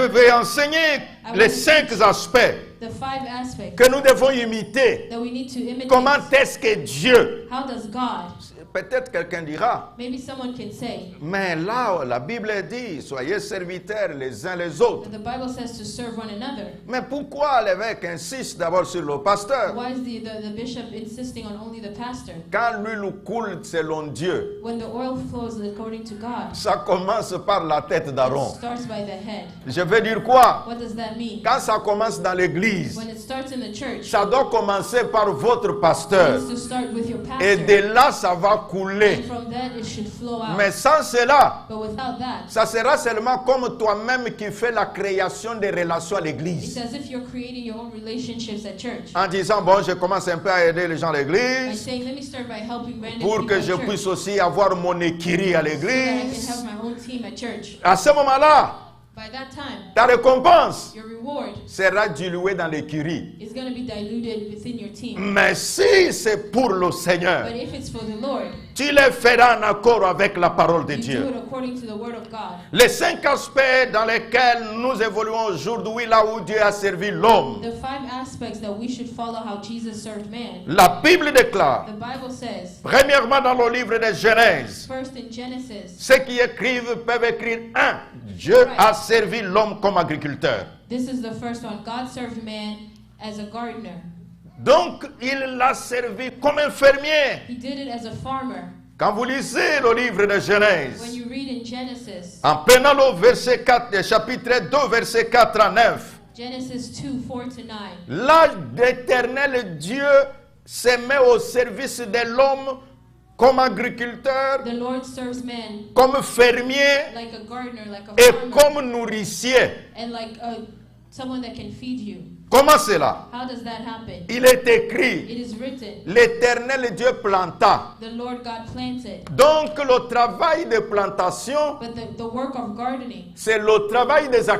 Je vais enseigner les 5 aspects the 5 aspects que nous devons imiter. that we need to imitate. Comment est-ce que Dieu, How does God? peut-être quelqu'un dira, Maybe someone can say mais là, la Bible dit, soyez serviteurs les uns les autres. that the Bible says to serve one another. Mais pourquoi l'évêque insiste d'abord sur le pasteur? Why is the bishop insisting on only the pastor? Quand l'huile coule selon Dieu, When the oil flows according to God, ça commence par la tête it d'Aaron. starts by the head. Je veux dire quoi? What does that mean? Quand ça commence dans l'église, When it starts in the church, ça doit commencer par votre pasteur. it needs to start with your Et pastor. de là, ça va And couler. from that, it should flow out. Mais sans cela, But without that, ça sera seulement comme toi-même qui fais la création des relations à it's l'église. as if you're creating your own relationships at church. En disant, bon, je commence un peu à aider les gens à By l'église saying, let me start by helping random pour people que at je church, puisse aussi avoir mon écurie à so that I can l'église. have my own team at church. À ce moment-là, By that time, ta récompense your reward sera diluée dans l'écurie. is going to be diluted within your team. Mais si c'est pour le Seigneur, But if it's for the Lord, tu le feras en accord avec la parole de you do Dieu. it according to the word of God. Les 5 aspects dans lesquels nous évoluons aujourd'hui, là où Dieu a servi l'homme. The 5 aspects that we should follow how Jesus served man. La Bible déclare, The Bible says, premièrement dans le livre de Genèse, first in Genesis, ceux qui écrivent peuvent écrire Dieu a servi l'homme comme agriculteur. this is the first one. God served man as a gardener. Donc, il l'a servi comme un fermier. He did it as a farmer. Quand vous lisez le livre de When Genèse, you read in Genesis, en prenant le verset 4, le chapitre 2, verset 4 à 9, Genesis 2, 4 to 9, là, l'Éternel Dieu se met au service de l'homme comme agriculteur, the Lord serves man comme fermier like a gardener, like a et farmer, comme nourricier. and like someone that can feed you. Comment cela? How does that happen? Il est écrit, It is written, l'Éternel Dieu planta. the Lord God planted. Donc le travail de plantation, But the work of gardening, c'est le travail des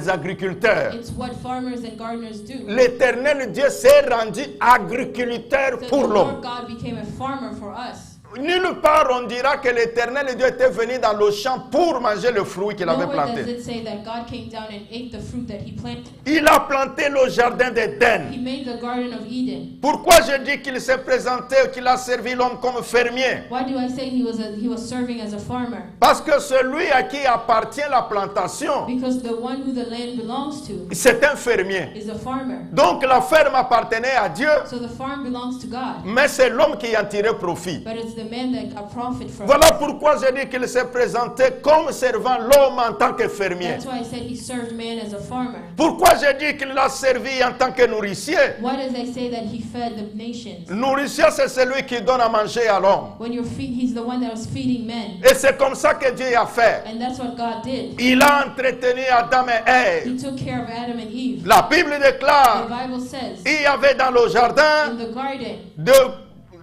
agriculteurs. it's what farmers and gardeners do. L'Éternel Dieu s'est rendu agriculteur So pour the Lord l'homme. God became a farmer for us. Nulle part on dira que l'Éternel Dieu était venu dans le champ pour manger le fruit qu'il avait Nowhere does planté. it say that God came down and ate the fruit that he planted. Il a planté le jardin He d'Éden. made the Garden of Eden. Pourquoi je dis qu'il s'est présenté, qu'il a servi l'homme comme fermier? Why do I say he was serving as a farmer? Parce que celui à qui appartient la plantation, Because the one who the land belongs to c'est un fermier. is a farmer. Donc la ferme appartenait à Dieu, So the farm belongs to God. mais c'est l'homme qui en tirait profit. But it's the man that got profit from Voilà it. pourquoi je dis qu'il s'est présenté comme servant l'homme en tant que fermier. That's why I said he served man as a farmer. Pourquoi je dis qu'il l'a servi en tant que nourricier? Why does I say that he fed the nations? Nourricier, c'est celui qui donne à manger à l'homme. When he's the one that was feeding men. Et c'est comme ça que Dieu a fait. And that's what God did. Il a entretenu Adam et Ève. He took care of Adam and Eve. La Bible The déclare, Bible says il y avait dans le in jardin the garden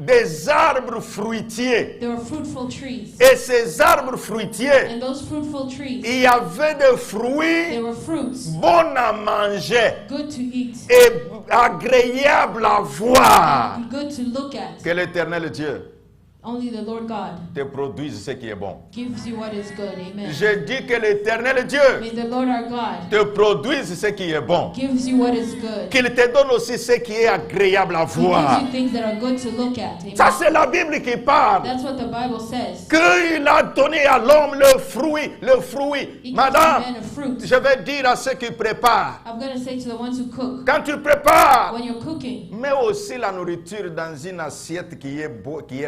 des arbres fruitiers. there were fruitful trees. Et ces arbres fruitiers, And those fruitful trees, il y avait des fruits they were fruits bons à manger good to eat et agréables à voir. and good to look at. Que l'Éternel Dieu Only the Lord God te produise ce qui est bon. gives you what is good. Amen. Je dis que l'Éternel Dieu May the Lord our God te produise ce qui est bon. gives you what is good. Qu'il te donne aussi ce qui est agréable à He voir. gives you things that are good to look at. Amen. Ça, c'est la Bible qui parle. That's what the Bible says. Qu'il a donné à l'homme le fruit, le fruit. He gives Madame, man a fruit. je vais dire à ceux qui préparent, I'm going to say to the ones who cook, quand tu prépares, when you're cooking, mets aussi la nourriture dans une assiette qui est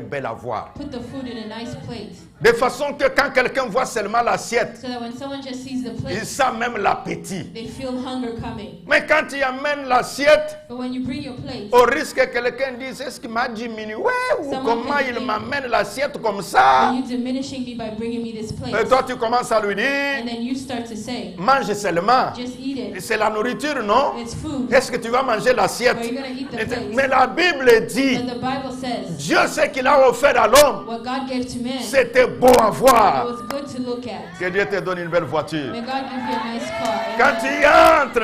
belle à voir. put the food in a nice plate De façon que quand quelqu'un voit seulement l'assiette, so that when someone just sees the il plate, sent même l'appétit. they feel hunger coming. Mais quand tu amènes l'assiette, But when you bring your plate, au risque que quelqu'un dise, est-ce qu'il m'a diminué ou Someone comment can il think- m'amène l'assiette comme ça? are you diminishing me by bringing me this Et plate? toi, tu commences à lui And dire, then you start to say, mange seulement. just eat it. C'est la nourriture, non? It's food. Est-ce que tu vas manger l'assiette? Are you going to eat the plate? Mais la Bible dit, But the Bible says, Dieu ce qu'il a offert à l'homme, what God gave to man, it c'était beau à voir. was good to look at. Que Dieu te donne une belle voiture. May God give you a nice car. Quand Amen. tu y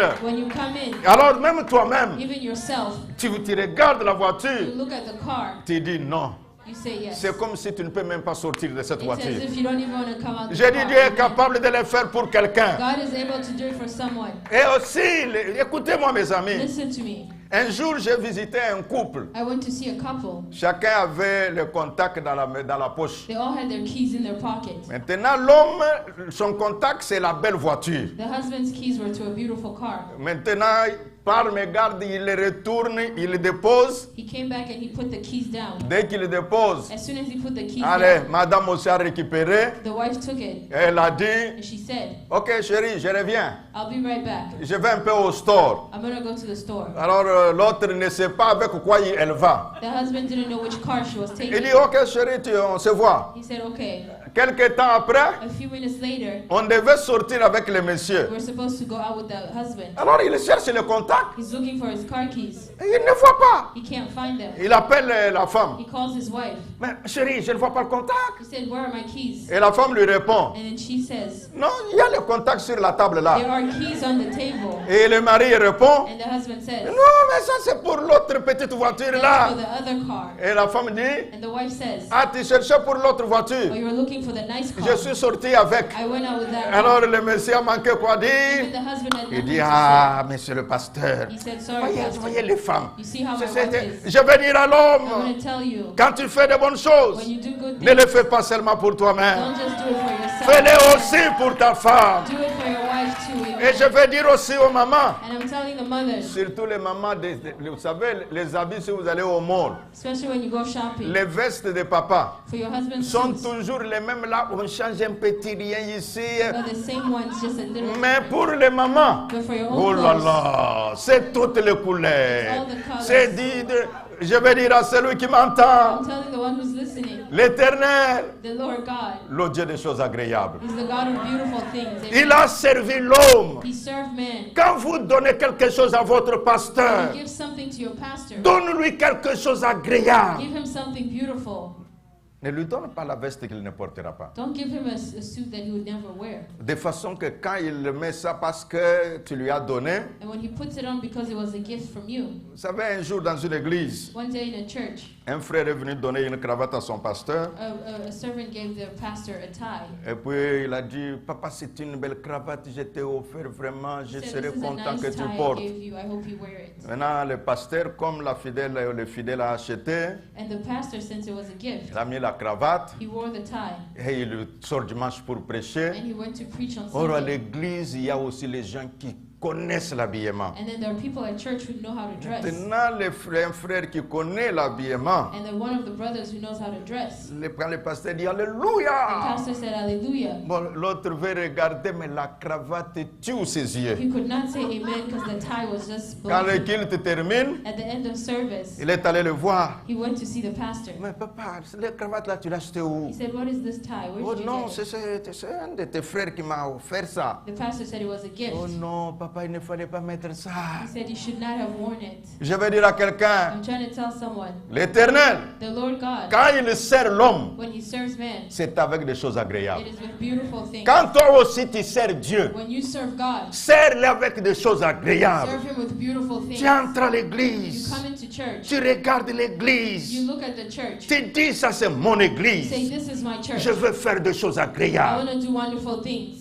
entres, When you come in, alors même toi-même, even yourself, tu regardes la you voiture, look at the car, tu dis non, you You say yes. C'est comme si tu ne peux même pas sortir de cette It's as voiture. if you don't even want to come out the J'ai dit, car. Dieu est Amen. capable de le faire pour quelqu'un. God is able to do it for someone. Et aussi, écoutez-moi mes amis, Listen to me. un jour j'ai visité un couple. I went to see a couple. Chacun avait le contact dans la poche. They all had their keys in their pocket. Maintenant, l'homme, son contact, c'est la belle voiture. The husband's keys were to a beautiful car. Maintenant, par mégarde, il les retourne, il les dépose. He came back and he put the keys down. Dès qu'il les dépose, As soon as he put the keys allez, down, madame aussi a récupéré. the wife took it Elle a dit, and she said, ok chérie, je reviens. I'll be right back. Je vais un peu au store. I'm going to go to the store. Alors l'autre ne sait pas avec quoi elle va. The husband didn't know which car she was Il taking. dit, ok chérie, on se voit. He said, okay. Quelque temps après, A few minutes later, on devait sortir avec le monsieur. we're supposed to go out with the husband. Alors il cherche le contact. He's looking for his car keys. Et il ne voit pas. He can't find them. Il appelle la femme. He calls his wife. Mais chérie, je ne vois pas le contact. He said, where are my keys? Et la femme lui répond, And then she says, non, il y a le contact sur la table there là. are keys on the table. Et le mari répond, And the husband says, non, mais ça c'est pour l'autre petite voiture that's là. for the other car. Et la femme dit, And the wife says, ah, tu cherchais pour l'autre oh, voiture. you were looking for the nice Je car. suis sorti avec. I went out with that Alors car. le monsieur a manqué quoi Even dire. the husband had Il nothing dit, to ah, monsieur le pasteur. say. He said, sorry, Voyez pastor. les femmes. You see how my C'est- wife is. Je vais dire à I'm l'homme, going to tell you, quand tu fais de bonnes choses, when you do good ne le things, fais pas seulement pour toi-même. don't just do it for yourself. Fais-le aussi pour ta femme. Do it for your wife too. Amen. Et je vais dire aussi aux mamans, And I'm telling the mothers, surtout les mamans, vous savez, les habits si vous allez au mall, especially when you go shopping, les vestes de papa for your husband's sont suits, toujours les mêmes là, on change un petit rien ici. are the same ones, just a little Mais different. pour les mamans, But for your oh own là clothes, là, c'est toutes les all couleurs. the colors. C'est dit, je vais dire à celui qui m'entend, I'm telling the one who's listening, l'Éternel, the Lord God le Dieu des choses agréables. is the God of beautiful things. Amen. Il a servi l'homme. He served men. Quand vous donnez quelque chose à votre pasteur, Give something to your pastor. donne-lui quelque chose d'agréable. Give him something beautiful. Ne lui donne pas la veste qu'il ne portera pas. Don't give him a suit that he would never wear. De façon que quand il met ça parce que tu lui as donné, And when he puts it on because it was a gift from you. vous savez, un jour dans une église, One day in a church, un frère est venu donner une cravate à son pasteur. a servant gave the pastor a tie. Et puis il a dit, papa, c'est une belle cravate, je t'ai offert vraiment, je He said, serai this is a content nice que tie tu I portes. gave you. I hope you wear it. Maintenant, le pasteur, comme le fidèle a acheté, And the pastor, since it was a gift, il a mis la cravate he wore the tie. et il sort dimanche pour prêcher. And he went to preach on Or à Sunday. l'église, il y a aussi les gens qui connaissent l'habillement. And then there are people at church who know how to dress. Maintenant, un frère qui connaît l'habillement, And then one of the brothers who knows how to dress. quand le pasteur dit The Alléluia, pastor said, Hallelujah. bon, l'autre veut regarder, mais la cravate tue ses yeux. He could not say amen because the tie was just Quand le bloody. culte termine, At the end of service, il est allé le voir. he went to see the pastor. Mais papa, la cravate là, tu l'as acheté où? He said, what is this tie? Where Oh did you non, get it? c'est un de tes frères qui m'a offert ça. The pastor said it was a gift. Oh non, papa, il ne fallait pas mettre ça. He said you should not have worn it. Je vais dire à quelqu'un, I'm trying to tell someone, l'Éternel, the Lord God, quand il sert l'homme, when he serves man, c'est avec des choses agréables. it is with beautiful things. Quand toi aussi tu sers Dieu, When you serve God, sers-le avec des choses agréables. serve him with beautiful things. Tu entres à You l'église, come into church, tu regardes you l'église, look at the church, tu dis ça c'est mon you say, église, this is my church. je veux faire des choses I agréables. want to do wonderful things.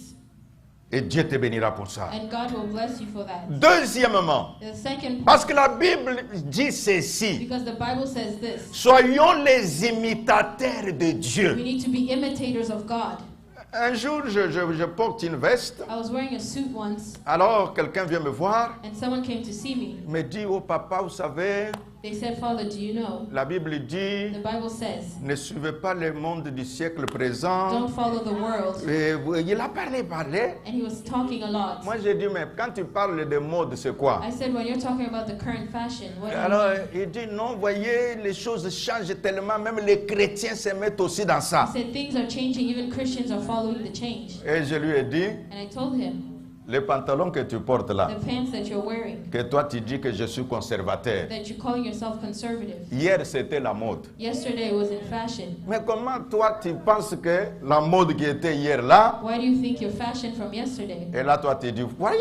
Et Dieu te bénira pour ça. And God will bless you for that. Deuxièmement, The second parce que la Bible dit ceci, because the Bible says this, soyons les imitateurs de we Dieu. need to be imitators of God. Un jour, je porte une veste, I was wearing a suit once, alors quelqu'un vient me voir, and someone came to see me. me dit, oh papa, vous savez, They said, Father, do you know? la Bible dit, The Bible says, ne suivez pas le monde du siècle présent. don't follow the world. Et il a parlé. And he was talking a lot. Moi, j'ai dit, mais quand tu parles de mode, c'est quoi? I said, when you're talking about the current fashion, what do you Alors, mean? il dit, non, voyez, les choses changent tellement, même les chrétiens se mettent aussi dans ça. He said, things are changing, even Christians are following the change. Et je lui ai dit, And I told him, les pantalons que tu portes là, the pants that you're wearing, que toi tu dis que je suis conservateur. that you're calling yourself conservative. Hier, c'était la mode. Yesterday it was in fashion. Mais comment toi tu penses que la mode qui était hier là, Why do you think your fashion from yesterday? et là toi tu dis, voyez,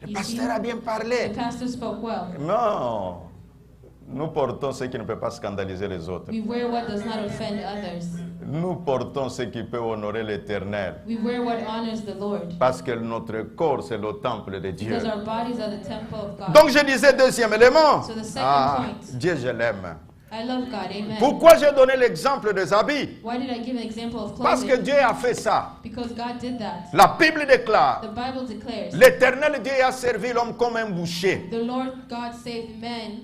le You pasteur see, a bien The parlé. pastor spoke well. Non, Nous portons ce qui ne peut pas scandaliser les autres. We wear what does not offend others. Nous portons ce qui peut honorer l'Éternel. We wear what honors the Lord. Parce que notre corps, c'est le temple de Dieu. Because our bodies are the temple of God. Donc je disais deuxième élément. So the second point. Dieu, je l'aime. I love God. Amen. Pourquoi j'ai donné l'exemple des habits? Why did I give an example of Parce que clothing? Dieu a fait ça. Because God did that. La Bible déclare, The Bible declares l'Éternel Dieu a servi l'homme comme un boucher. the Lord God saved man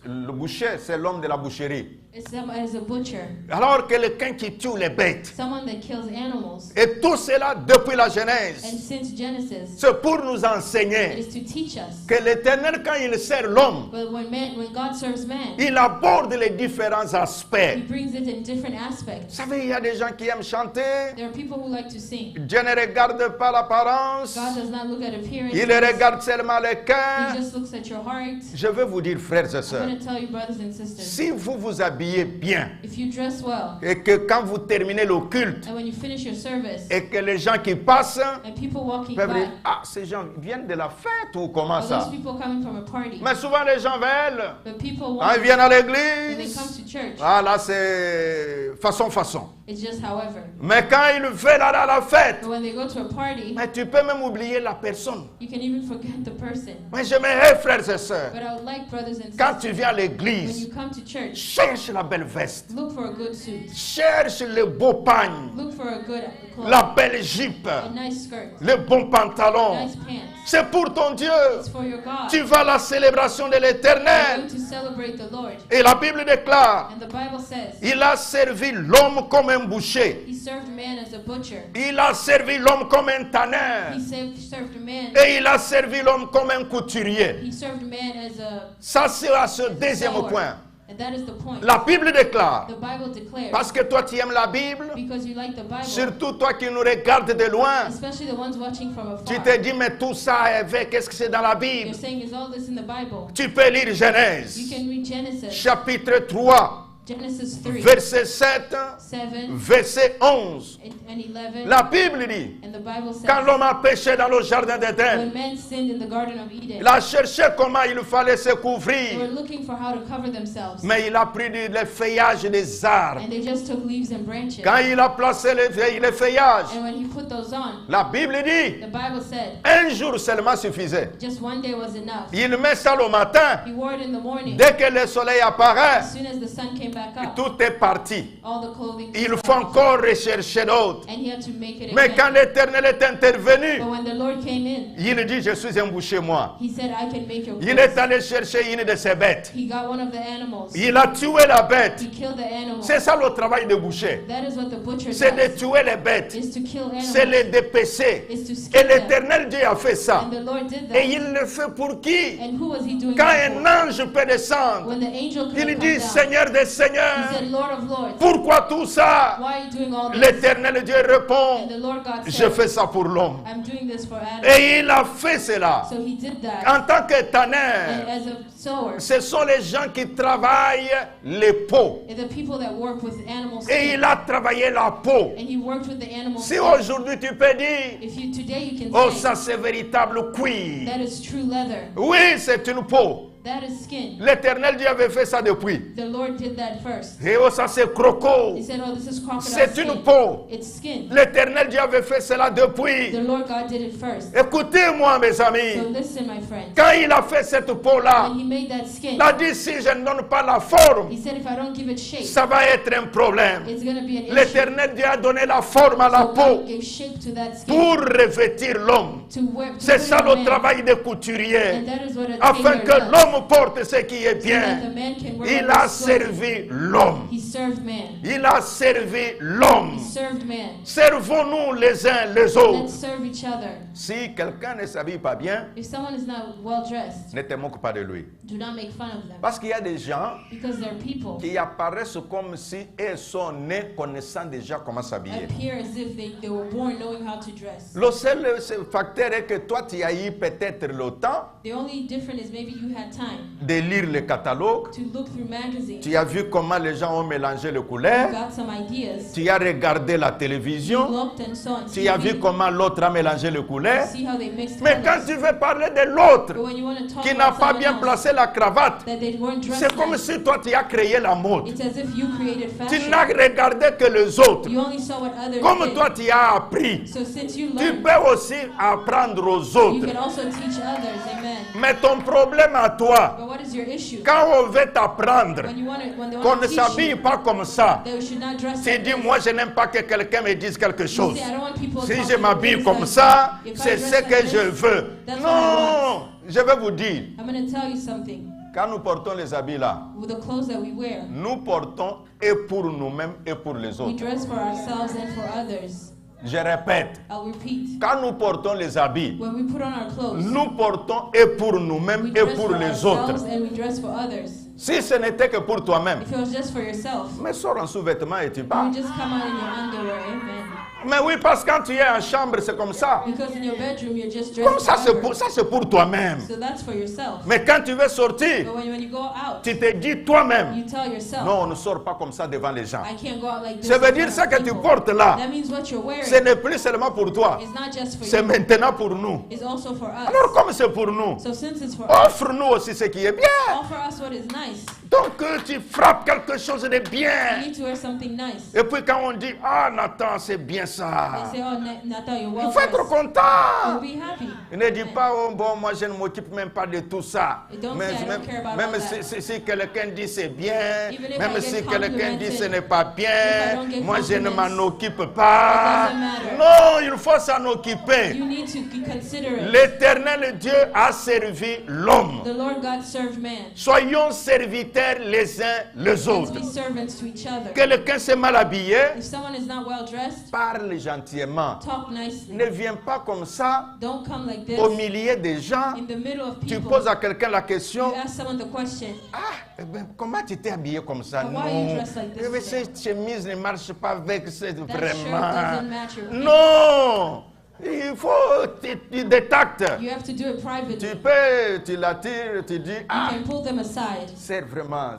Le boucher, c'est l'homme de la boucherie. as a butcher, Alors quelqu'un qui tue les bêtes. someone that kills animals. Et tout cela depuis la And Genèse. since Genesis, C'est pour nous it enseigner is to teach us. que l'Éternel, quand il sert l'homme, But when God serves man, il aborde les différents He aspects. brings it in different Vous aspects. savez, il y a des gens qui aiment chanter. There are people who like to sing. Dieu ne regarde pas l'apparence. God does not look at appearance. Il regarde seulement le He cœur. just looks at your heart. Je veux vous dire, frères et I'm sœurs, going to tell you, brothers and sisters, si vous vous habillez bien if you dress well, et que quand vous terminez le culte and when you finish your service, et que les gens qui passent and people walking peuvent dire, by, ah, ces gens viennent de la fête ou comment are ça? those people coming from a party? Mais souvent les gens veulent, But people quand walk ils viennent à and they l'église, come to church. ah là c'est façon. It's just however. Mais quand ils veulent aller à la fête, But when they go to a party, mais tu peux même oublier la personne. you can even forget the person. Mais j'aimerais, frères et sœurs, But I would like, brothers and quand sisters, tu viens à when l'église, you come to church, cherche la belle veste, look for a good suit. cherche le beau pagne, Look for a good clothes. la belle jupe, A nice skirt. le bon pantalon. Nice pants. C'est pour ton Dieu. It's for your God. Tu vas à la célébration de You're l'Éternel. going to celebrate the Lord. Et la Bible déclare, And the Bible says, il a servi l'homme comme un boucher. He served man as a butcher. Il a servi l'homme comme un tanneur. He served man. Et il a servi l'homme comme un couturier. He served man as a Ça, c'est à ce deuxième sewer. point. And that is the point. La Bible déclare, The Bible declares, parce que toi tu aimes la Bible, because you like the Bible, surtout toi qui nous regardes de loin, especially the ones watching from tu afar, te dis, mais tout ça, qu'est-ce que c'est dans la Bible? you're saying, is all this in the Bible? Tu peux lire You Genèse, can read Genesis, chapitre 3, Genesis 3, verset 7, 7, verset 11. and 11. La Bible dit, And the Bible quand says, l'homme a péché dans le jardin d'Éden, when men sinned in the Garden of Eden, il a cherché comment il fallait se they were couvrir. looking for how to cover themselves. Mais il a pris le feuillage des arbres. And they just took leaves and branches. Quand il a placé les feuillages, And when he put those on, la Bible dit, the Bible said, un jour seulement suffisait. just one day was enough. Il met ça le matin. He wore it in the morning. Dès que le soleil apparaît, As soon as the sun came back up, tout est parti. all the clothing Il was faut gone. encore rechercher d'autres. And he had to make it Mais quand again. l'Éternel est intervenu, But when the Lord came in, il dit, je suis un boucher moi. he said, I can make your Il clothes. est allé chercher une de ses bêtes. He got one of the animals. Il a tué la bête. He killed the animal. C'est ça le travail de boucher. That is what the butcher C'est de does, tuer les bêtes. is to kill C'est animals, les dépecer. is to Et skin them. l'Éternel Dieu a fait ça. And the Lord did Et that. il le fait pour qui? And who was he doing Quand that un for? ange peut descendre, When the angel could il have dit, come down, Seigneur des he seigneurs, said, Lord of lords, pourquoi tout ça? why are you doing all this? L'Éternel Dieu And répond, the Lord God je said, fais ça pour l'homme. I'm doing this for Adam. Et il a fait cela. So he did that. En tant que And tanneur, as a sower, ce sont les gens qui travaillent les peaux. and the people that work with animal Et skin, il a travaillé la peau. and he worked with the animal Si skin. aujourd'hui tu peux dire, If you today you can oh say ça c'est véritable cuir. that is true leather, Oui, c'est une peau. that is skin. L'Éternel Dieu avait fait ça depuis. The Lord did that first. Et oh ça c'est croco. He said, oh, this is crocodile C'est une skin. peau. It's skin. L'Éternel Dieu avait fait cela depuis. The Lord God did it first. Écoutez-moi mes So amis. listen, my friend. Quand il a fait cette peau-là, When he made that skin, il a dit si je ne donne pas la forme, he said, if I don't give it shape, ça va être un problème. it's going to be an issue. L'Éternel Dieu a donné la forme à la So peau God gave shape to that skin pour revêtir l'homme. to wear. To C'est put ça on le man. travail des couturiers. And that is what a Afin tailor que does. l'homme porte ce qui est So that bien. the man can wear Il what a is good. servi l'homme. He served man. Il a servi l'homme. He served man. Servons-nous les uns les Let's autres. serve each other. Si quelqu'un ne s'habille pas bien, If someone is not well dressed, ne te moque pas de lui. do not make fun of them. Parce qu'il y a des gens Because there are people qui apparaissent comme si ils sont nés connaissant déjà comment s'habiller. appear as if they were born knowing how to dress. Le seul facteur est que toi tu as eu peut-être le temps The only difference is maybe you had time time de lire le catalogue. to look through magazines. Tu as vu comment les gens ont mélangé les You couleurs. got some ideas. Tu as regardé la You télévision. looked and saw on Tu as vu TV. comment l'autre a mélangé les couleurs. See how they mixed Mais quand colors. tu veux parler de l'autre But when you want to talk qui n'a about pas someone bien else, placé la cravate, that they weren't dressed c'est comme nice, si toi tu as créé la mode. it's as if you created Tu fashion. n'as regardé que les autres. You only saw what others Comme did. toi tu as appris, So since you tu learned, peux aussi apprendre aux you autres. can also teach others. Amen. Mais ton problème à toi, But what is your issue? quand on veut t'apprendre When they qu'on want ne to teach s'habille you, pas comme ça, they should not dress tu like dis this. moi je n'aime pas que quelqu'un me dise quelque You chose. say, I don't want people Si talking je m'habille things comme like ça, that. If I c'est dress ce like que this, je veux. that's what I Non, je vais vous dire, I'm going to tell you something. quand nous portons les habits là, With the clothes that we wear, nous portons et pour nous-mêmes et pour les we autres. dress for ourselves and for others. Je répète, I'll repeat. quand nous portons les habits, When we put on our clothes, nous portons et pour we nous-mêmes et dress pour for les ourselves autres. and we dress for others. Si ce n'était que pour toi-même, If it was just for yourself, mais sors en sous-vêtements et tu you pars. would just come out in your underwear. Amen. Mais oui, parce que quand tu es en chambre, c'est comme ça. Because in your bedroom, you're just Comme dressed ça, forever. c'est pour toi-même. So that's for yourself. Mais quand tu veux sortir, But when you go out, tu te dis toi-même, you tell yourself, non, on ne sort pas comme ça devant les gens. I can't go out like this. Ça veut in dire front ça of que tu people. portes là, That means what you're wearing ce n'est plus seulement pour toi, is not just for c'est you. maintenant pour nous. It's also for us. Alors comme c'est pour nous, So since it's for us, offre-nous aussi ce qui est bien. offer us what is nice. Donc tu frappes quelque chose de You bien. need to wear something nice. Et puis quand on dit, ah Nathan, c'est bien ça, They say, oh, Nathan, you're il well faut être dressed. You'll content. be happy. Ne dis pas, oh bon, moi je ne m'occupe même pas de tout ça. Et don't Mais say, I don't care about même all that. si quelqu'un dit c'est bien, Even if même I si get quelqu'un dit complimented, ce n'est pas if I bien, don't get moi je ne compliments, m'en occupe pas. it doesn't matter. Non, il faut s'en occuper. You need to consider it. L'Éternel Dieu a servi l'homme. The Lord God served man. Soyons serviteurs les uns les Let's autres. be servants to each other. Quelqu'un s'est mal habillé, If someone is not well dressed, parle gentiment. talk nicely. Ne viens pas comme ça Don't come like this au milieu des gens. in the middle of Tu people. poses à quelqu'un la question. You ask someone the question, Ah, eh ben, comment tu t'es habillé comme ça? Why are you Non, dressed like this eh ben, today? cette chemise ne marche pas avec cette that shirt vraiment. doesn't match your feet. Non, il faut tu détactes. You have to do it privately. Tu peux, tu l'attires, tu dis, You ah, can pull them aside. c'est vraiment,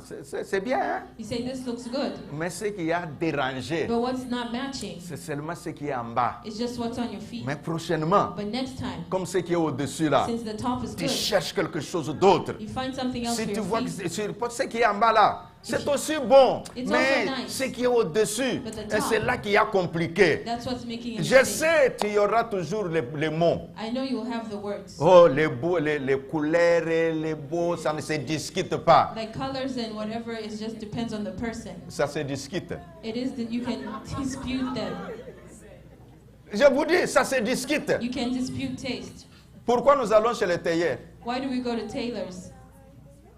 c'est bien, hein? You say, this looks good. Mais ce qui a dérangé, But what's not matching c'est seulement ce qui est en bas. is just what's on your feet. Mais prochainement, But next time, comme ce qui est au-dessus là, since the top is tu good, cherches quelque chose d'autre. you find something else Si for tu your vois que feet. ce qui est en bas là, c'est aussi bon. It's Mais also nice. ce qui est au-dessus, But the et top, c'est là qui a compliqué. That's what's making it Je mistake. sais, tu y auras toujours les mots. I know you will have the words. Oh, les beaux, les couleurs, et les beaux, ça ne se discute pas. Like colors and whatever, it just depends on the person. Ça se discute. It is that you can dispute them. Je vous dis, ça se discute. You can dispute taste. Pourquoi nous allons chez les tailleurs? Why do we go to tailors?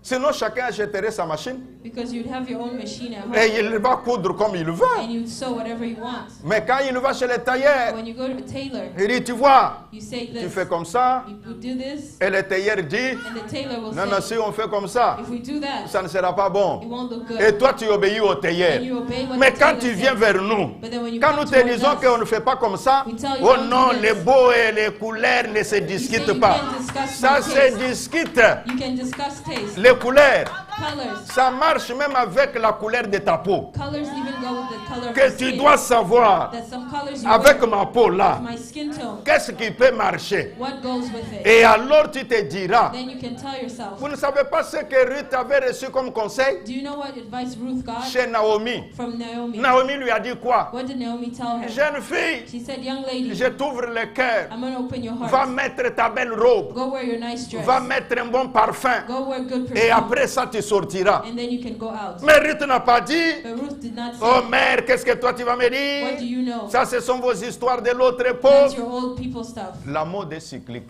Sinon, chacun achèterait sa machine Because you'd have your own machine at home et il va coudre comme il veut. and you'd sew whatever you want. Mais quand il va chez les tailleurs, When you go to a tailor, il dit, tu vois, you say tu this. fais comme ça, You do this, et le tailleur dit, and the tailor will non, non, say, si on fait comme ça, if we do that, ça ne sera pas it bon. won't look good. Et toi, tu obéis au tailleur. And you obey what Mais the quand tailor tu viens says. vers nous, But then when you quand come nous te towards disons us, qu'on ne fait pas comme ça, we tell you oh don't non, do this. les beaux et les couleurs ne se say discutent you pas. can't discuss Ça my se taste. discute. You can discuss taste. Les couleurs, Colors. ça marche même avec la couleur de ta peau. Colors even go with the color of Que the tu skin. dois savoir, That some colors you avec wear, ma peau là, my skin tone, qu'est-ce qui peut marcher. what goes with it. Et alors tu te diras, Then you can tell yourself. vous ne savez pas ce que Ruth avait reçu comme conseil Do you know what advice Ruth got chez Naomi. from Naomi? Naomi lui a dit quoi? What did Naomi tell her? Jeune fille, She said, young lady, je t'ouvre le cœur. I'm going to open your Va heart. mettre ta belle robe. Go wear your nice dress. Va mettre un bon parfum. Go wear good Et perfume. après ça, tu sortiras. And then you can go out. Mais Ruth n'a pas dit, But Ruth did not say, oh mère, qu'est-ce que toi tu vas me what do dire? you know? Ça, ce sont vos histoires de l'autre That's époque. your old people stuff. La mode est cyclique.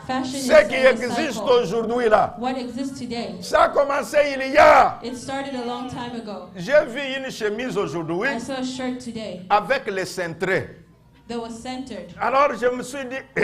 Fashion is Ce qui a existe cycle. aujourd'hui là, What exists today? ça a commencé il y a. It started a long time ago. J'ai vu une chemise aujourd'hui I saw a shirt today avec les cintrés. that was centered. Alors je me suis dit,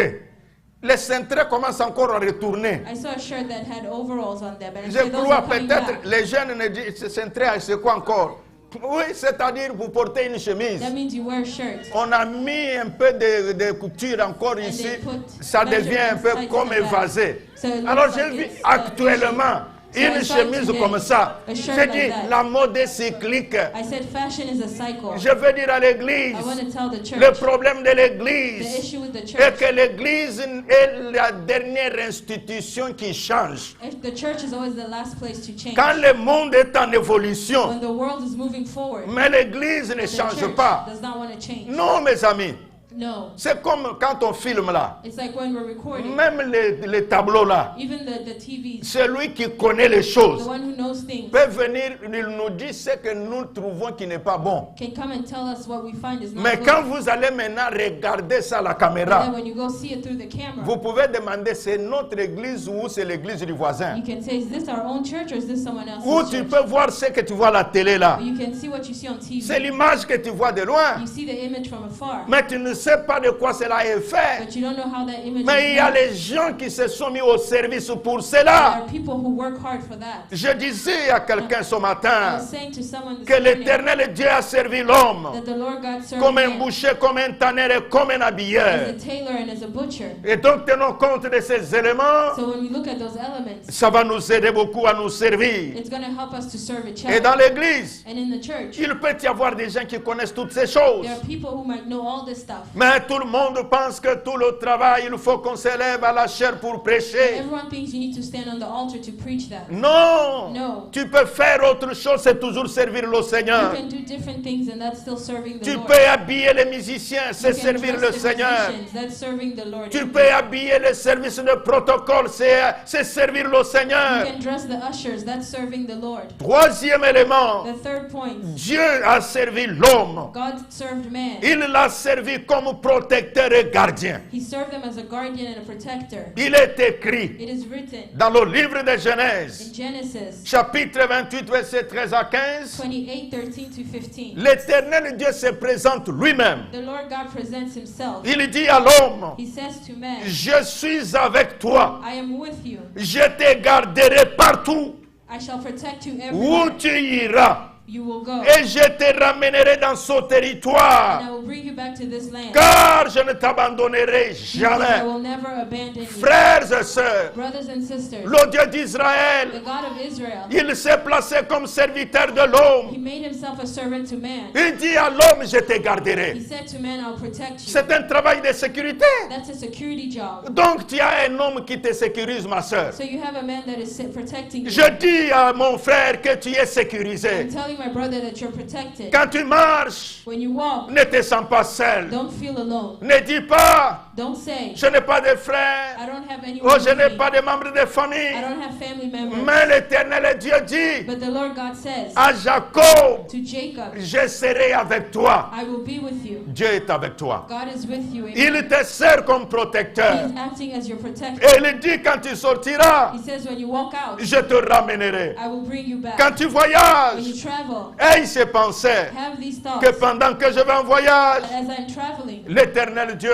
les cintrés commencent encore à retourner. I saw a shirt that had overalls on them. And I Je said, those crois are coming peut-être back. les jeunes ne disent, ce cintré, c'est quoi encore? Oui, c'est-à-dire vous portez une chemise. That means you wear a shirt. On a mis un peu de couture encore ici. they put Ça devient un peu measurements comme like that. évasé. So it looks Alors like j'ai vu it's, actuellement So une I saw chemise today comme ça. a shirt J'ai like dit, that. la mode est cyclique. I said fashion is a cycle. Je veux dire à l'église, I want to tell the church. le problème de The l'église issue with the est church. que l'église est la dernière institution qui change. The church is always the last place to change. Quand le monde est en évolution, When the world is moving forward, mais l'église ne the change church pas. does not want to change. Non, mes amis. No. C'est comme quand on filme là. It's like when we're recording. Même les tableaux là. Even the TVs, Celui qui connaît les the choses one who knows things, peut venir, il nous dit ce que nous trouvons qui n'est pas bon. can come and tell us what we find is not Mais good. quand vous allez maintenant regarder ça à la And then caméra, when you go see it through the camera, vous pouvez demander c'est notre église ou c'est l'église du voisin. you can say, is this our own church or is this someone Ou else's tu church? peux voir ce que tu vois à la télé là. You can see what you see on C'est TV. l'image que tu vois de loin. You see the image from afar, Mais tu ne sais pas de quoi cela est fait. but you don't know how that image Mais il is y a made. les gens qui se sont mis au service pour There cela. are people who work hard for that. Je disais à quelqu'un ce I matin was saying to someone this que morning l'éternel Dieu a servi l'homme that the Lord God served comme un man boucher, comme un tanneur et comme un as habilleur. a tailor and as a butcher. Et donc tenons compte de ces éléments, So when we look at those elements, ça va nous aider beaucoup à nous servir. it's going to help us to serve each Et other. dans l'église, And in the church, il peut y avoir des gens qui connaissent toutes ces choses. there are people who might know all this stuff. Mais tout le monde pense que tout le travail, il faut qu'on s'élève à la chair pour prêcher. Everyone thinks you need to stand on the altar to preach that. Non, No. tu peux faire autre chose, c'est toujours servir le You Seigneur. can do different things and that's still serving the Tu Lord. peux habiller les musiciens, c'est You can servir dress le the Seigneur. musicians, that's serving the Lord. Tu You peux habiller les services de protocole, c'est servir le Seigneur. can dress the ushers, that's serving the Lord. Troisième élément, The third point, Dieu a servi l'homme. God served man. Il l'a servi comme protecteur et gardien. He served them as a guardian and a protector. Il est écrit It is written dans le livre de in Genèse, Genesis chapitre 28, versets 13 à 15, 28, 13 to 15. l'Éternel Dieu se présente lui-même. The Lord God presents himself. Il dit à l'homme, He says to man, je suis avec toi, I am with you. je te garderai partout I shall protect you où everywhere. tu iras, You will go. et je te ramènerai dans ce And territoire, I will bring you back to this land. car je ne t'abandonnerai Because I jamais. will never abandon you. Frères et sœurs, Brothers and sisters, le Dieu the d'Israël, God of Israel, il s'est placé comme serviteur de l'homme. he made himself a servant to man. Il dit à l'homme, je te He garderai. said to man, I'll protect you. C'est un travail de sécurité. That's a security job. Donc tu as un homme qui te sécurise, ma sœur. So you have a man that is protecting you. Je dis à mon frère que tu es sécurisé. I'm telling my brother that you're protected. Quand tu marches, When you walk, ne te sens pas seul. don't feel alone. Ne dis pas, Don't say, je n'ai pas de frère, I don't have anyone oh, je with n'ai me. pas de membres de I famille. don't have family members. Mais l'Éternel Dieu dit But the Lord God says à Jacob, to Jacob, je serai avec toi. I will be with you. Dieu est avec toi. God is with you. Amen. Il te sert comme protecteur. He is acting as your protector. Et il dit quand tu sortiras, He says when you walk out, je te ramènerai. I will bring you back. Quand tu When voyages, you travel, et il se pensait have these thoughts. que pendant que je vais en voyage, As I'm traveling, l'Éternel Dieu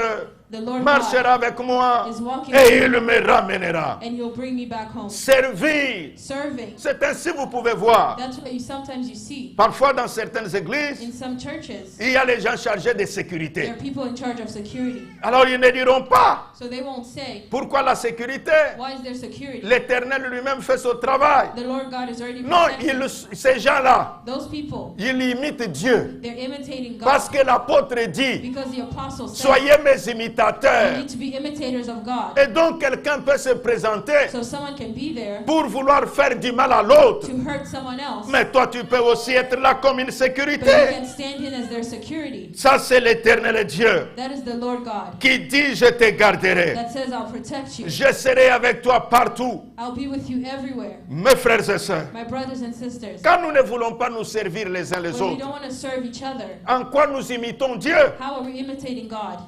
the Lord God, marchera avec moi is walking et with il me, me ramènera. and He'll bring me back home. Servir, Serving. c'est ainsi vous pouvez voir. That's what you sometimes you see Parfois dans certaines églises, in some churches. il y a les gens chargés de There sécurité. are people in charge of security, Alors ils ne diront pas so they won't say, pourquoi la sécurité. "Why is there security?" L'Éternel lui-même fait son travail. The Lord God is already Non, protecting. ces gens-là, Those people, ils imitent Dieu. they're imitating Parce God que l'apôtre dit, because the apostle said, soyez mes "You imitateurs. need to be imitators of God." Et donc quelqu'un peut se présenter So someone can be there pour vouloir faire du mal à l'autre. to hurt someone else, Mais toi, tu peux aussi être là comme une but you sécurité. can stand in as their security. Ça, c'est l'Éternel Dieu That is the Lord God qui dit, je te garderai. that says, "I'll protect you. Je serai avec toi partout. I'll be with you everywhere." Mes frères et sœurs, My brothers and sisters, quand nous ne voulons pas nous servir les uns les when we autres, don't want to serve each other, en quoi nous imitons Dieu? how are we imitating God?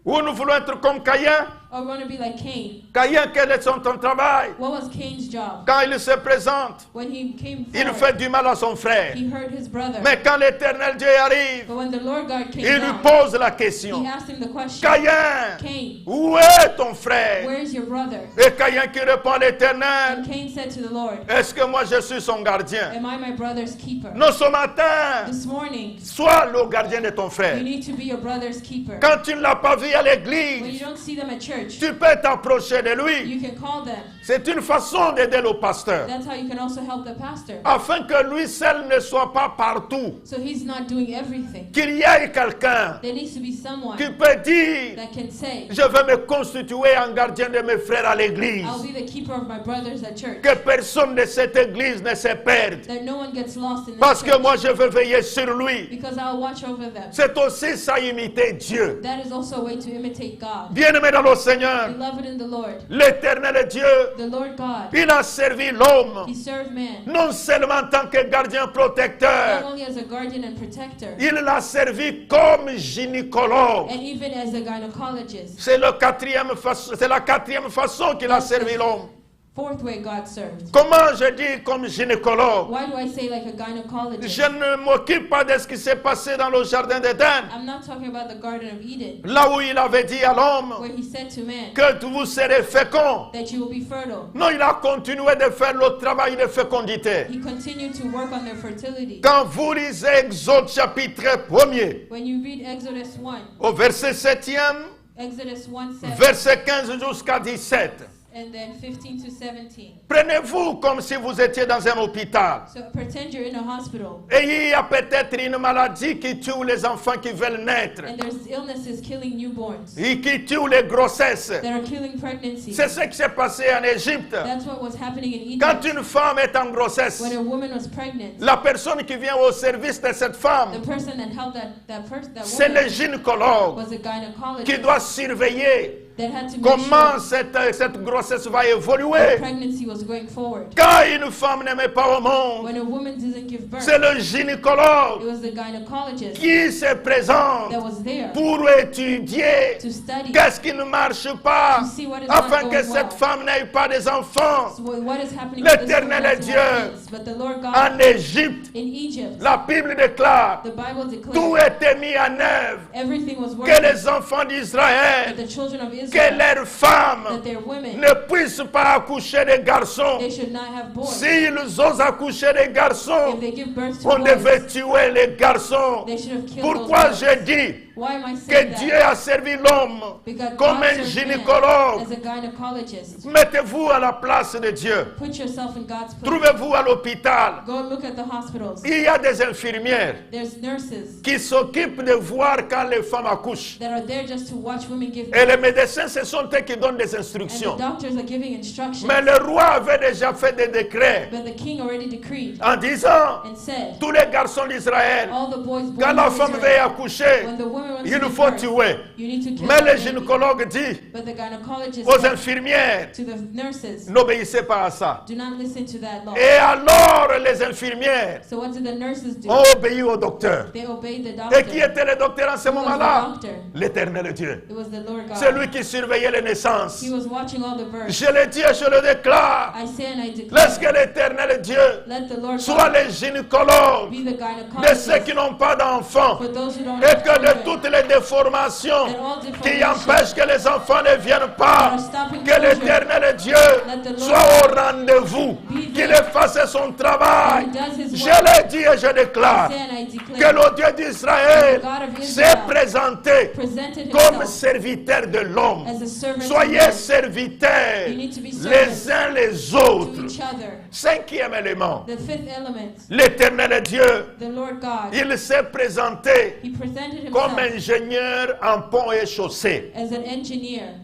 Ou nous voulons être comme Caïn? Or we want to be like Cain. Caïn, quel est son travail? What was Cain's job? Quand il se présente, When he came il forward, fait du mal à son frère. he hurt his brother. Mais quand l'Éternel Dieu arrive, But when the Lord God came il lui down, pose la he question. asked him the question, Caïn, Cain, où est ton frère? where's your brother? Et Caïn qui répond à l'Éternel, And Cain said to the Lord, est-ce que moi je suis son gardien? am I my brother's keeper? Non, ce matin, This morning, sois le gardien de ton you frère. need to be your brother's keeper. Quand tu ne l'as pas vu à When you l'église, don't see them at church, tu peux t'approcher de lui. you can call them. C'est une façon d'aider le pasteur, That's how you can also help the pastor. afin que lui seul ne soit pas partout. So he's not doing everything. Qu'il y ait quelqu'un There needs to be someone qui peut dire, that can say, je vais me constituer en gardien de mes frères à l'église. I'll be the keeper of my brothers at church. Que personne de cette église ne se perde. That no one gets lost in this Parce que church. moi je veux veiller sur lui. Because I'll watch over them. C'est aussi ça imiter Dieu. That is also a way to imitate God. Bien-aimé dans le Seigneur, Beloved in the Lord, l'éternel Dieu, the Lord God, il a servi l'homme, he served man, non seulement en tant que gardien not protecteur, only as a guardian and protector, il l'a servi comme gynécologue. and even as a gynecologist. C'est la quatrième façon qu'il a servi l'homme. Fourth way God served. Comment je dis comme gynécologue? Why do I say like a gynecologist? Je ne m'occupe pas de ce qui s'est passé dans le jardin d'Éden, I'm not talking about the Garden of Eden, là où il avait dit à l'homme where he said to man que vous serez féconds. that you will be fertile. Non, il a continué de faire le travail de fécondité. He continued to work on their fertility. Quand vous lisez Exode chapitre 1er, When you read Exodus 1, au verset 7e, Exodus 1:7, verset 15 jusqu'à 17, and then 15 to 17. prenez-vous comme si vous étiez dans un hôpital. So pretend you're in a hospital, Et il y a peut-être une maladie qui tue les enfants qui veulent naître, and there's illnesses killing newborns, et qui tue les grossesses. that are killing pregnancies. C'est ce qui s'est passé en Égypte. That's what was happening in Quand Egypt. une femme est en grossesse, When a woman was pregnant, la personne qui vient au service de cette the femme, person that held that c'est woman le gynécologue was a qui gynecologist doit surveiller that had to make comment sure cette grossesse va the évoluer. pregnancy was going forward. Quand une femme ne met pas au monde, When a woman doesn't give birth, c'est le it gynécologue was the gynecologist qui se présente that was there pour étudier to study qu'est-ce qui ne marche pas, to see what is afin not que going cette well. femme n'ait pas des enfants. What is happening with this woman L'Éternel est doesn't have Dieu. kids. But the Lord God En Égypte, in Egypt, la Bible déclare, the Bible tout declares était mis en œuvre, everything was que working, les enfants that d'Israël, the children of que Israel, leurs femmes that their women, ne puissent pas accoucher des garçons. they should not have boys. S'ils osent accoucher des garçons, If they give birth to on devait boys, tuer les garçons. they should have killed Pourquoi those je boys. dis Why am I que saying Dieu that? a servi l'homme Because comme God un served man gynécologue? as a gynecologist. Mettez-vous à la place de Dieu. Put yourself in God's place. Trouvez-vous à l'hôpital. Go and look at the hospitals. Il y a des infirmières There's nurses qui s'occupent de voir quand les femmes accouchent. that are there just to watch women give Et birth. les médecins, ce sont eux qui donnent des And the instructions. doctors are giving instructions. Mais le roi avait déjà fait des décrets But the king already decreed en disant, and said, tous les garçons d'Israël, all the boys born quand la in femme Israel, veut accoucher, when the woman wants il to nous give faut birth, tuer. you need to kill Mais the le baby. gynécologue dit But the gynecologist aux said infirmières, to the nurses, n'obéissez pas à ça. do not listen to that law. Et alors les infirmières So what did the nurses do? ont obéi au docteur. They obeyed the Et qui doctor. était le docteur en ce Who was the moment-là? doctor? L'Éternel Dieu. It was the Lord God. C'est lui qui surveillait les naissances. He was watching all the births. Je le dis et je le déclare. I say and I declare, Laisse que l'Éternel Dieu let the Lord soit God le gynécologue be the de ceux gynecologist qui n'ont pas d'enfants. for those who don't Et have que de children, toutes les déformations and all qui deformations empêchent que les enfants ne viennent that pas, are stopping que children, l'Éternel Dieu let the Lord soit au rendez-vous, be qu'il there, fasse son travail. and he does his Je work. le dis et je I déclare say and I que declare, le Dieu d'Israël the God of s'est Israel présenté presented comme himself serviteur de l'homme. as a servant to Soyez men, serviteurs You need to be les servants uns les to autres. each other. Cinquième élément, The fifth element, l'Éternel Dieu, the Lord God, il s'est présenté he presented comme himself ingénieur en pont et chaussée. as an engineer.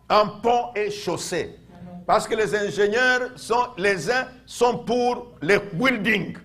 En pont et chaussée. Parce que les ingénieurs, les uns sont pour les buildings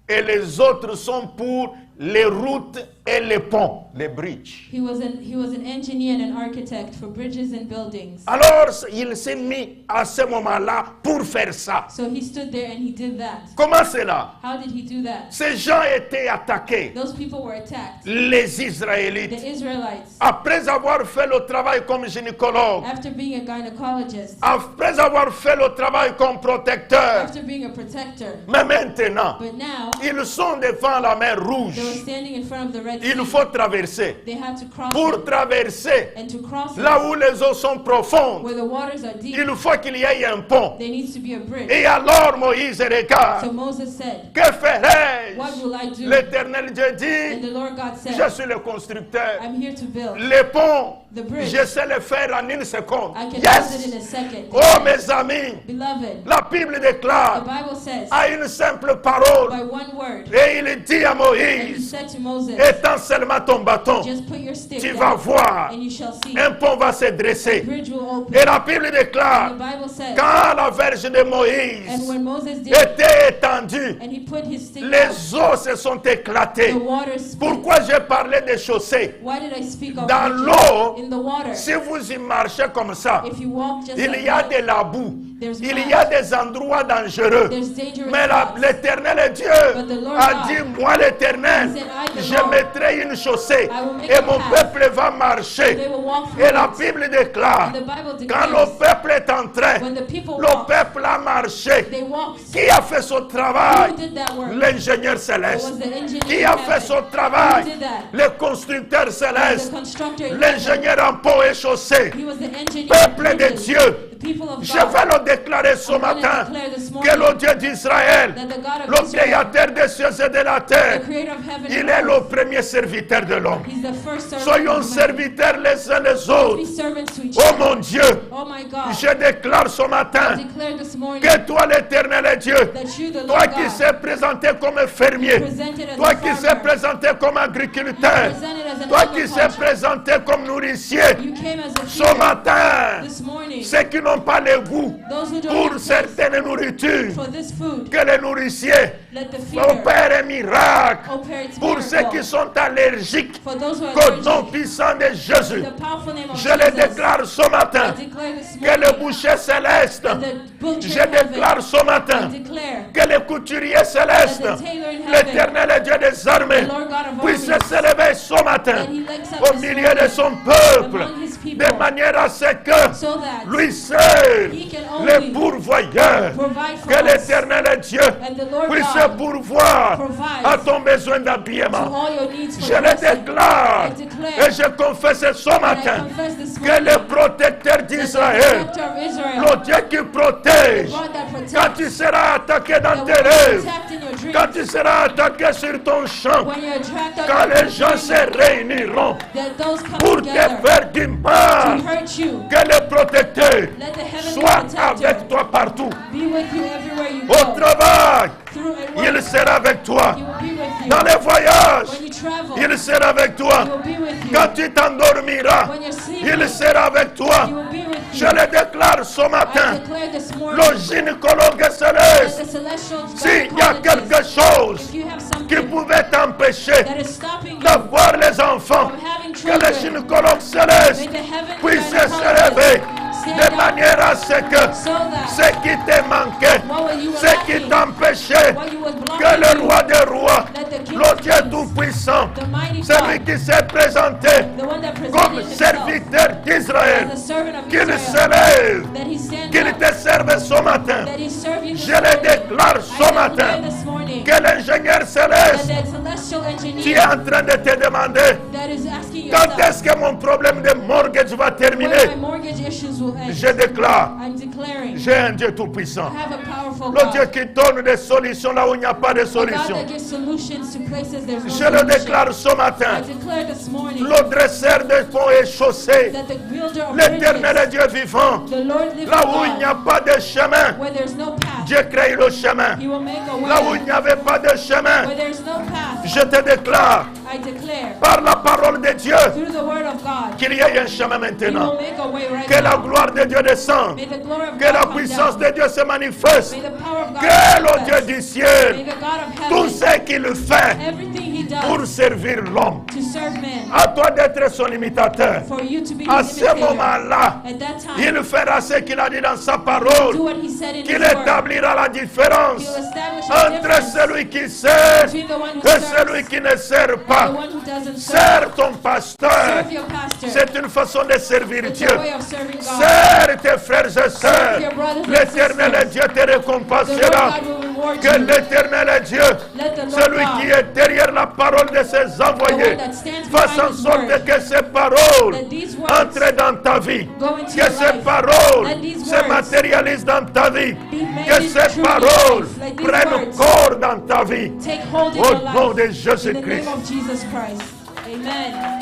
et les autres sont pour les routes et les ponts, les bridges. He was an engineer and an architect for bridges and buildings. Alors, il s'est mis à ce moment-là pour faire ça. So he stood there and he did that. Comment cela? How did he do that? Ces gens étaient attaqués, Those people were attacked. les The Israélites. Israelites, Après avoir fait le travail comme gynécologue, after being a gynecologist, après avoir fait le travail comme protecteur, after being a protector, mais maintenant, but now ils sont devant la mer Rouge. they were standing in front of the Red Il Sea. faut traverser. They had to cross Pour it. traverser, And to cross it, là où les eaux sont profondes, where the waters are deep, il faut qu'il y ait un pont. there needs to be a bridge. Et alors Moïse regarde, So Moses said, que ferai-je? what will I do? L'Éternel Dieu And dit, the Lord God je said, suis le constructeur. I'm here to build. Les ponts, The bridge, je sais le faire en une seconde. I can build Yes! it in a second. Oh mes amis, Beloved, la Bible the déclare Bible says, à une simple parole, by one word, et il dit à and he Moïse, said to Moses, étends seulement ton bâton, just put your stick tu vas down, voir, and you shall see. un pont va se The dresser. bridge will open. Et la Bible And déclare, the Bible says, quand la verge de and Moïse when Moses did, était étendue, and he put his stick down, les eaux se sont éclatées. the water split. Pourquoi j'ai parlé des chaussées? Why did I speak of Dans bridges? l'eau, In the water? Si vous y marchez comme ça, If you walk just il like y a that, de la boue, there's il mud, y a des endroits dangereux. there's dangerous Mais spots. l'Éternel Dieu But the Lord a God, dit, moi l'Éternel, he said, I, the je Lord, mettrai une chaussée I will make et a mon path. peuple va marcher. They will walk through Et la it. Bible déclare, And the Bible quand le declares, peuple est entré, when the people le walk, peuple a marché. they walked. Qui a fait son travail? Who did that work? L'ingénieur It céleste. was the engineer Qui in a fait heaven. son travail? Who did that? Le constructeur The céleste. constructor in heaven. L'ingénieur en pont et chaussée. He was the engineer. Peuple in de heaven. Dieu. The people of Je God. vais le déclarer ce I'm gonna matin declare this que morning le Dieu d'Israël, that the God le of Israel, créateur des cieux et de la the terre, creator of heaven il and est le earth, premier serviteur de l'homme. he's the first servant Soyons of man. serviteurs les uns les Be autres. servants to each Oh other. mon Dieu, Oh my God. je déclare ce I matin declare this morning que toi l'éternel est Dieu, that you, the toi Lord qui God, s'est présenté comme fermier, presented as toi a qui s'est farmer, présenté comme agriculteur, presented as an toi qui s'est agriculture. présenté comme nourricier, You came as a ce feeder matin, this morning. ceux qui n'ont pas le goût Those who don't pour have taste certaines nourritures, for this food, que les nourriciers let the feeder opèrent un miracle opère its pour ceux qui miracle. sont allergiques For those who are au nom allergic, puissant de Jésus. the powerful name of Je le Jesus, déclare ce I matin declare this que le morning boucher céleste, that the butcher je in heaven, déclare ce I matin declare que le couturier that céleste, the tailor in heaven, l'éternel Dieu des armées, the Lord God of puisse armies, s'élever ce matin that he lifts up au this milieu de morning son peuple, among his people, de manière à ce que so that lui seul, he can le only pourvoyeur, provide for que us, l'éternel Dieu and the Lord puisse God pourvoir provides à ton besoin to d'habillement. all your needs for Je le blessing. déclare I declare et je confesse ce and I matin confess this que morning le protecteur that the d'Israël, protector of Israel, le Dieu qui protège, God that quand protects, tu seras attaqué that dans when tes you're rêves, attacked in your dreams, quand tu seras attaqué sur ton champ, when you're attacked on quand your les gens se dreams, réuniront that those come pour te together faire du to mal, hurt you. que le protecteur Let the heavenly soit protector avec toi partout. be with you everywhere you Au go. travail, Through and work, il sera avec toi. he will be with you. Dans les voyages, When you travel, il sera avec toi. he will be with you. Quand tu t'endormiras, When you're sleeping, il sera avec toi. he will be with Je you. le déclare ce I matin. declare this morning Le gynécologue that céleste, the celestial s'il y a quelque gynecologist, chose if you have qui something pouvait t'empêcher that is stopping you d'avoir les enfants, from having que le children, gynécologue céleste may the heavenly puisse s'élever gynecologist de stand up manière à ce que so that ce qui te manquait, what you were ce qui lacking, t'empêchait, what you was que le blocking you, roi des rois, let the King le of Dieu Kings, tout-puissant, the mighty celui God, qui s'est présenté the one that comme presented himself serviteur d'Israël, as a servant of qu'il Israel, s'élève, that he stands qu'il up, te serve ce matin. that he served you this Je le morning. déclare I ce declare matin this morning que l'ingénieur that céleste the celestial qui est engineer en train de te demander that is asking quand yourself est-ce que mon problème de mortgage va where my terminer. mortgage issues will end. Je déclare, I'm declaring j'ai un Dieu tout-puissant. I have a powerful Le Dieu God. qui donne des solutions là où il n'y a pas de A God solution. that gives solutions to places there's no Je le solution. déclare ce I matin. declare this morning Le dresseur des ponts et chaussées, that the builder of l'éternel bridges, Dieu vivant, the Lord living là où il n'y God, a pas de chemin, where there's no path, Dieu crée le chemin. he will make a Là où way. il n'y avait pas de chemin, Where there's no path, je te déclare I declare par la parole de Dieu through the word of God, qu'il y ait un chemin he maintenant. will make a way right Que la now. gloire de Dieu descende. May the glory of Que la God come puissance down. de Dieu se manifeste. May the power of God Que le manifest. Dieu du ciel, May the God of tout heaven, ce qu'il fait, everything he does pour servir l'homme. to serve man, À toi d'être son imitateur. for you to be À his ce imitator. moment-là, At that time, il fera ce qu'il a dit dans sa do parole. what he said in Qu'il his word. établira la différence He'll establish a entre difference celui qui sert between the one who et serves celui qui ne sert and the pas. one who doesn't serve. Sers ton pasteur. Serve your pastor. C'est une façon de servir It's Dieu. a way of serving God. Sers tes frères et sœurs. your brothers and L'Éternel sisters. Dieu te The Lord récompensera. God will reward Que you. l'Éternel Dieu, Let the Lord celui God, qui est derrière la parole de ses the envoyés, one that stands fasse en behind his sorte word, que ces paroles that these words entrent dans ta vie. go into Que your ces life. paroles Let these se words matérialisent dans ta vie. be made Que into ces true paroles life. Let these prennent words corps dans ta vie. take hold in Au your nom life. de In the Jésus-Christ. name of Jesus Christ. Amen.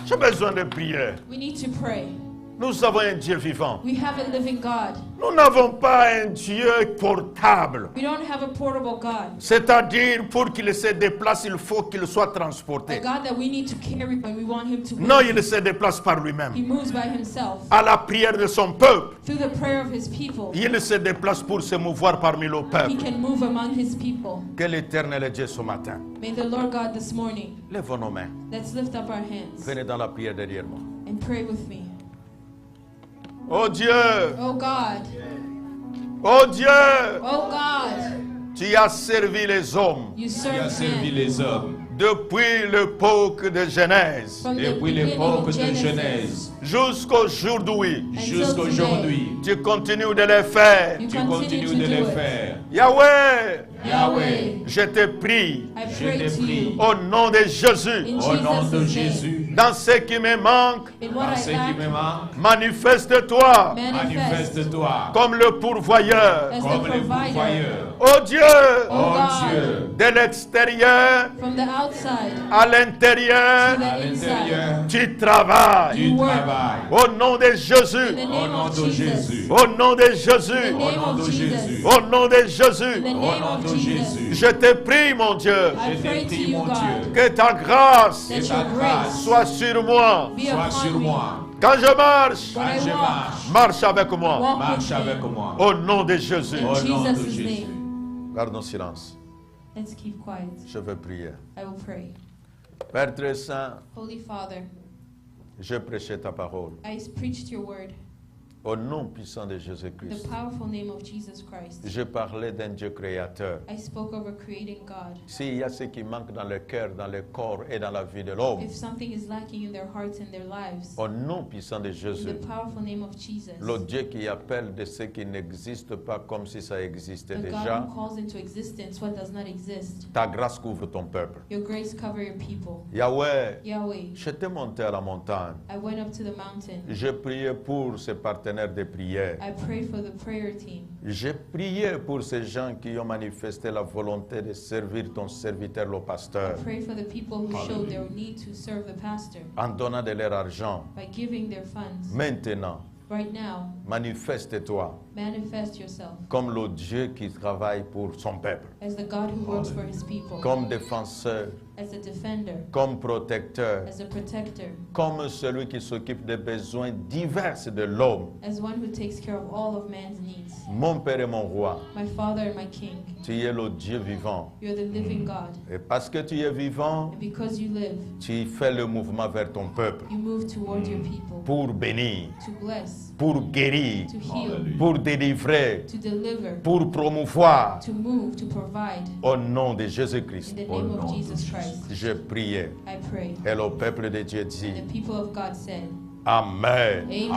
J'ai besoin de prière. We need to pray. Nous avons un Dieu vivant. We have a living God. Nous n'avons pas un Dieu portable. We don't have a portable God. C'est-à-dire, pour qu'il se déplace, il faut qu'il soit A transporté. God that we need to carry when we want him to move. Non, il se déplace par He lui-même. moves by himself. À la prière de son peuple, Through the prayer of his people, il se déplace pour se mouvoir parmi le he peuple. can move among his people. Que l'Éternel Dieu ce matin. May the Lord God this morning, Lèvons nos mains. let's lift up our hands Venez dans la prière derrière moi. and pray with me. Oh Dieu, Oh God, oh Dieu, oh God, tu as servi les hommes you Qui a served servi men les hommes depuis l'époque de Genèse from the depuis beginning l'époque of de Genesis Genèse jusqu'aujourd'hui. jusqu'aujourd'hui. Tu continues de le faire. You Tu continue continues to de do le it. faire. Yahweh, Yahweh, je te prie I je pray te to prie you au nom de Jésus, in au nom de Jesus' name. Jésus, dans ce qui me manque, In what dans I ce qui lack, me manque, manifeste-toi manifest manifeste-toi comme le pourvoyeur. as the comme le provider. pourvoyeur. Oh Dieu, Oh Oh God, Dieu, de l'extérieur from the outside à l'intérieur, to à the inside. l'intérieur, tu travailles. tu work. travailles. Au nom de In Jésus, the Au name nom of de Jesus. Jésus. au nom de In the Jésus, Au name nom de of Jésus. Jesus. au nom de In Jésus, the Au name nom of de Jesus. Jésus. je te prie, mon Dieu, I Je pray te to prie, you, mon God, Dieu, que ta grâce that que ta your grâce grace soit sur moi. be sois upon sur me. moi. Quand je marche, When Quand I je walk, marche, marche avec moi. walk marche with avec me. moi. Au nom de Jésus. In Au nom de Jesus' Jésus. name. Gardons silence. Let's keep quiet. Je vais prier. I will pray. Père très saint, Holy Father, je prêchais ta parole. I preached your word Au nom puissant de in Jésus-Christ. the powerful name of Jesus Christ. Je parlais d'un Dieu créateur. I spoke of a creating God. S'il y a ce qui manque dans le cœur, dans le corps et dans la vie de l'homme, If something is lacking in their hearts and their lives, au nom puissant de in Jésus, the powerful name of Jesus, le Dieu qui appelle de ce qui n'existe pas comme si ça existait the God déjà, who calls into existence what does not exist, ta grâce couvre ton peuple. your grace cover your people. Yahweh, Yahweh, j'étais monté à la montagne. I went up to the mountain. J'ai prié pour ces partenaires de prière. I prayed for the prayer team. J'ai prié pour ces gens qui ont manifesté la volonté de servir ton serviteur, le I pasteur, pray for the people who showed their need to serve the pastor en donnant de leur argent. by giving their funds. Maintenant, Right now, manifeste-toi manifest yourself comme le Dieu qui travaille pour son peuple, as the God who works for his people, comme défenseur, as a defender, comme protecteur, as a protector, comme celui qui s'occupe des besoins divers de l'homme. as one who takes care of all of man's needs. Mon Père et mon Roi, My Father and my King, tu es le Dieu vivant. you're the living God. Et parce que tu es vivant, And because you live, tu fais le mouvement vers ton peuple you move towards your people pour bénir, to bless, pour guérir, to heal, Hallelujah. pour délivrer, to deliver, pour promouvoir. to move, to provide. Au nom de In Jésus-Christ, the Au name nom of de Jesus Christ, je priais. I pray. Et le peuple de Dieu dit And the people of God said, Amen. Amen.